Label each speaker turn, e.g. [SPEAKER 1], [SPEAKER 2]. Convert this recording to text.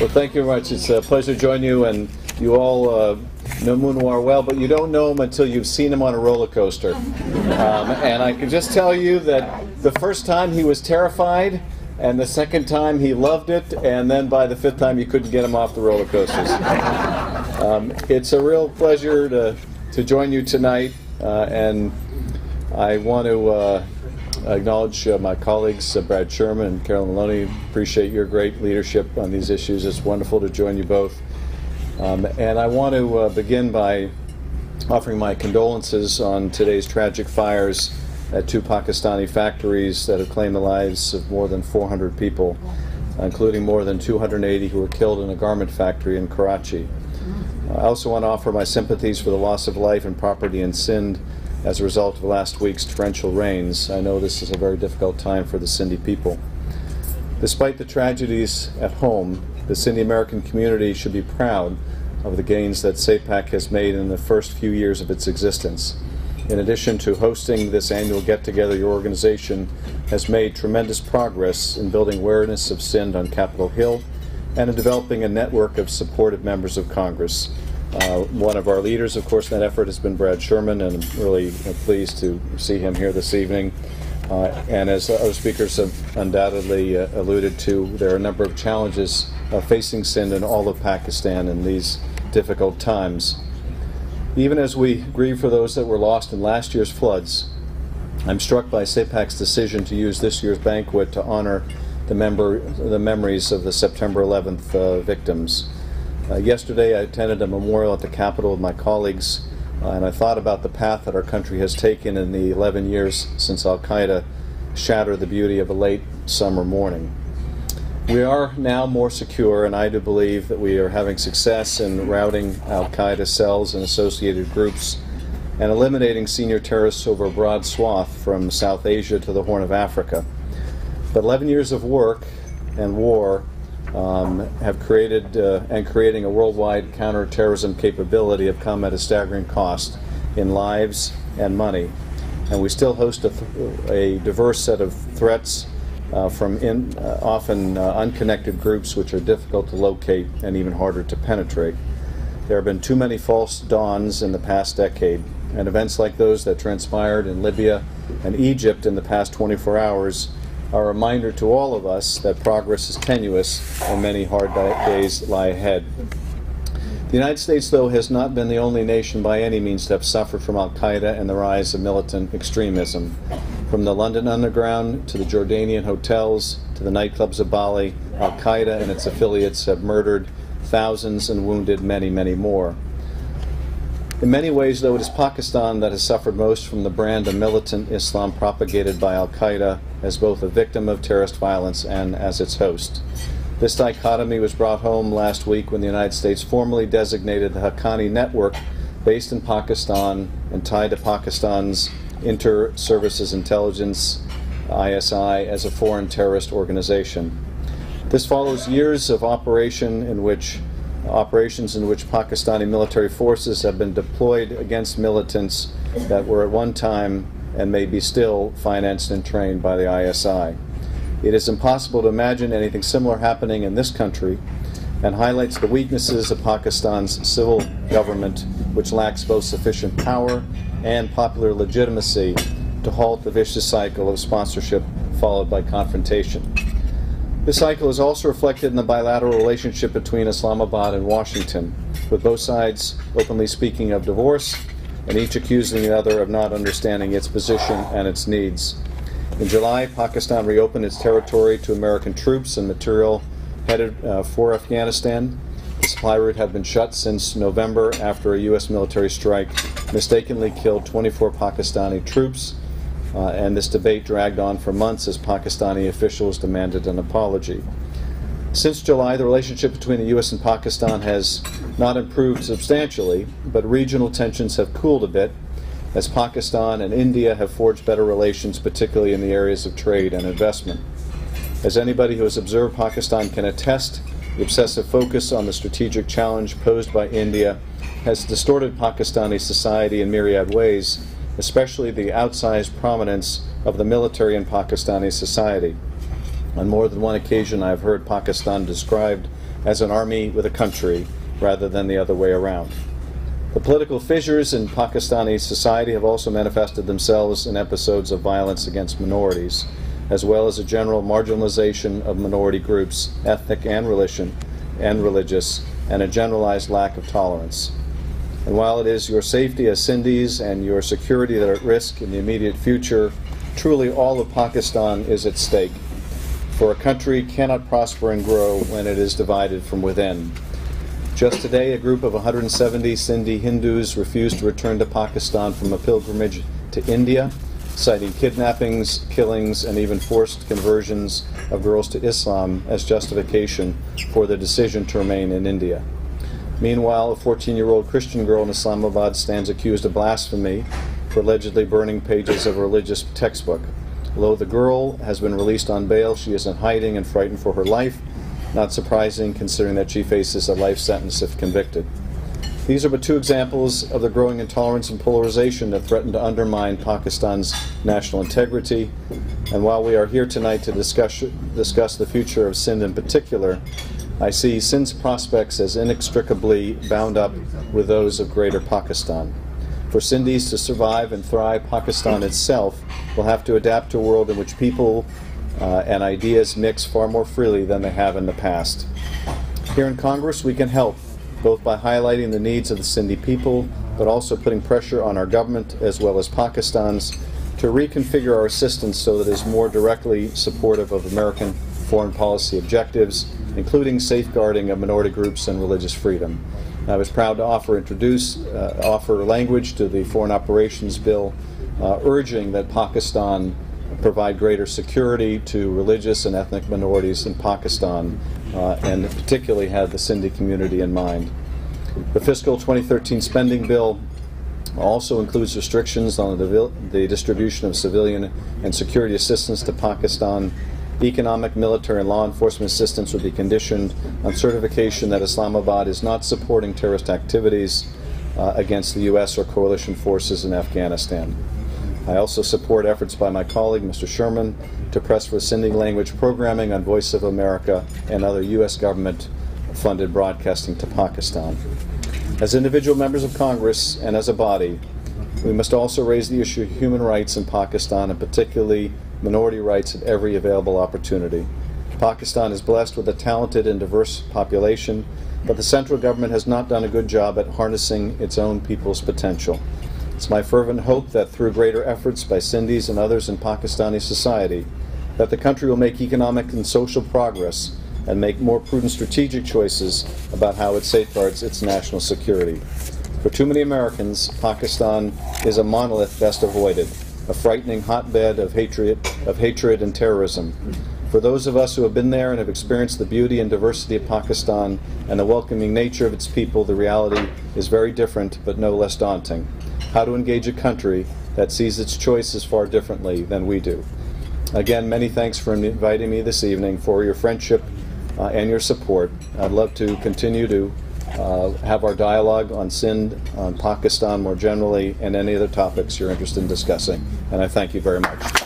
[SPEAKER 1] Well, thank you very much. It's a pleasure to join you, and you all know Munawar well, but you don't know him until you've seen him on a roller coaster. And I can just tell you that the first time he was terrified, and the second time he loved it, and then by the fifth time you couldn't get him off the roller coasters. It's a real pleasure to join you tonight, and I want to acknowledge my colleagues, Brad Sherman and Carolyn Maloney. Appreciate your great leadership on these issues. It's wonderful to join you both. And I want to begin by offering my condolences on today's tragic fires at two Pakistani factories that have claimed the lives of more than 400 people, including more than 280 who were killed in a garment factory in Karachi. I also want to offer my sympathies for the loss of life and property in Sindh as a result of last week's torrential rains. I know this is a very difficult time for the Sindhi people. Despite the tragedies at home, the Sindhi American community should be proud of the gains that SAPAC has made in the first few years of its existence. In addition to hosting this annual get-together, your organization has made tremendous progress in building awareness of Sindh on Capitol Hill and in developing a network of supportive members of Congress. One of our leaders, of course, in that effort has been Brad Sherman, and I'm really pleased to see him here this evening. And as other speakers have undoubtedly alluded to, there are a number of challenges facing Sindh and all of Pakistan in these difficult times. Even as we grieve for those that were lost in last year's floods, I'm struck by SAPAC's decision to use this year's banquet to honor the memories of the September 11th victims. Yesterday I attended a memorial at the Capitol with my colleagues, and I thought about the path that our country has taken in the 11 years since Al-Qaeda shattered the beauty of a late summer morning. We are now more secure, and I do believe that we are having success in routing Al-Qaeda cells and associated groups and eliminating senior terrorists over a broad swath from South Asia to the Horn of Africa. But 11 years of work and war have created and creating a worldwide counterterrorism capability have come at a staggering cost in lives and money. And we still host a diverse set of threats from often unconnected groups which are difficult to locate and even harder to penetrate. There have been too many false dawns in the past decade, and events like those that transpired in Libya and Egypt in the past 24 hours are a reminder to all of us that progress is tenuous and many hard days lie ahead. The United States, though, has not been the only nation by any means to have suffered from Al-Qaeda and the rise of militant extremism. From the London Underground to the Jordanian hotels to the nightclubs of Bali, Al-Qaeda and its affiliates have murdered thousands and wounded many, many more. In many ways, though, it is Pakistan that has suffered most from the brand of militant Islam propagated by Al-Qaeda as both a victim of terrorist violence and as its host. This dichotomy was brought home last week when the United States formally designated the Haqqani network based in Pakistan and tied to Pakistan's Inter-Services Intelligence, ISI, as a foreign terrorist organization. This follows years of operations in which Pakistani military forces have been deployed against militants that were at one time and may be still financed and trained by the ISI. It is impossible to imagine anything similar happening in this country and highlights the weaknesses of Pakistan's civil government, which lacks both sufficient power and popular legitimacy to halt the vicious cycle of sponsorship followed by confrontation. This cycle is also reflected in the bilateral relationship between Islamabad and Washington, with both sides openly speaking of divorce and each accusing the other of not understanding its position and its needs. In July, Pakistan reopened its territory to American troops and material headed for Afghanistan. The supply route had been shut since November after a U.S. military strike mistakenly killed 24 Pakistani troops. And this debate dragged on for months as Pakistani officials demanded an apology. Since July, the relationship between the U.S. and Pakistan has not improved substantially, but regional tensions have cooled a bit as Pakistan and India have forged better relations, particularly in the areas of trade and investment. As anybody who has observed Pakistan can attest, the obsessive focus on the strategic challenge posed by India has distorted Pakistani society in myriad ways, especially the outsized prominence of the military in Pakistani society. On more than one occasion, I have heard Pakistan described as an army with a country rather than the other way around. The political fissures in Pakistani society have also manifested themselves in episodes of violence against minorities, as well as a general marginalization of minority groups, ethnic and religious, and a generalized lack of tolerance. And while it is your safety as Sindhis and your security that are at risk in the immediate future, truly all of Pakistan is at stake. For a country cannot prosper and grow when it is divided from within. Just today, a group of 170 Sindhi Hindus refused to return to Pakistan from a pilgrimage to India, citing kidnappings, killings, and even forced conversions of girls to Islam as justification for their decision to remain in India. Meanwhile, a 14-year-old Christian girl in Islamabad stands accused of blasphemy for allegedly burning pages of a religious textbook. Although the girl has been released on bail, she is in hiding and frightened for her life. Not surprising, considering that she faces a life sentence if convicted. These are but two examples of the growing intolerance and polarization that threaten to undermine Pakistan's national integrity. And while we are here tonight to discuss the future of Sindh in particular, I see Sindh's prospects as inextricably bound up with those of Greater Pakistan. For Sindhis to survive and thrive, Pakistan itself will have to adapt to a world in which people and ideas mix far more freely than they have in the past. Here in Congress, we can help, both by highlighting the needs of the Sindhi people, but also putting pressure on our government, as well as Pakistan's, to reconfigure our assistance so that it is more directly supportive of American foreign policy objectives, including safeguarding of minority groups and religious freedom. I was proud to offer language to the Foreign Operations Bill, urging that Pakistan provide greater security to religious and ethnic minorities in Pakistan, and particularly had the Sindhi community in mind. The fiscal 2013 spending bill also includes restrictions on the distribution of civilian and security assistance to Pakistan. Economic, military, and law enforcement assistance would be conditioned on certification that Islamabad is not supporting terrorist activities against the U.S. or coalition forces in Afghanistan. I also support efforts by my colleague, Mr. Sherman, to press for Sindhi language programming on Voice of America and other U.S. government-funded broadcasting to Pakistan. As individual members of Congress and as a body, we must also raise the issue of human rights in Pakistan, and particularly minority rights at every available opportunity. Pakistan is blessed with a talented and diverse population, but the central government has not done a good job at harnessing its own people's potential. It's my fervent hope that through greater efforts by Sindhis and others in Pakistani society, that the country will make economic and social progress and make more prudent strategic choices about how it safeguards its national security. For too many Americans, Pakistan is a monolith best avoided, a frightening hotbed of hatred and terrorism. For those of us who have been there and have experienced the beauty and diversity of Pakistan and the welcoming nature of its people, the reality is very different but no less daunting. How to engage a country that sees its choices far differently than we do. Again, many thanks for inviting me this evening, for your friendship and your support. I'd love to continue to have our dialogue on Sindh, on Pakistan more generally, and any other topics you're interested in discussing. And I thank you very much.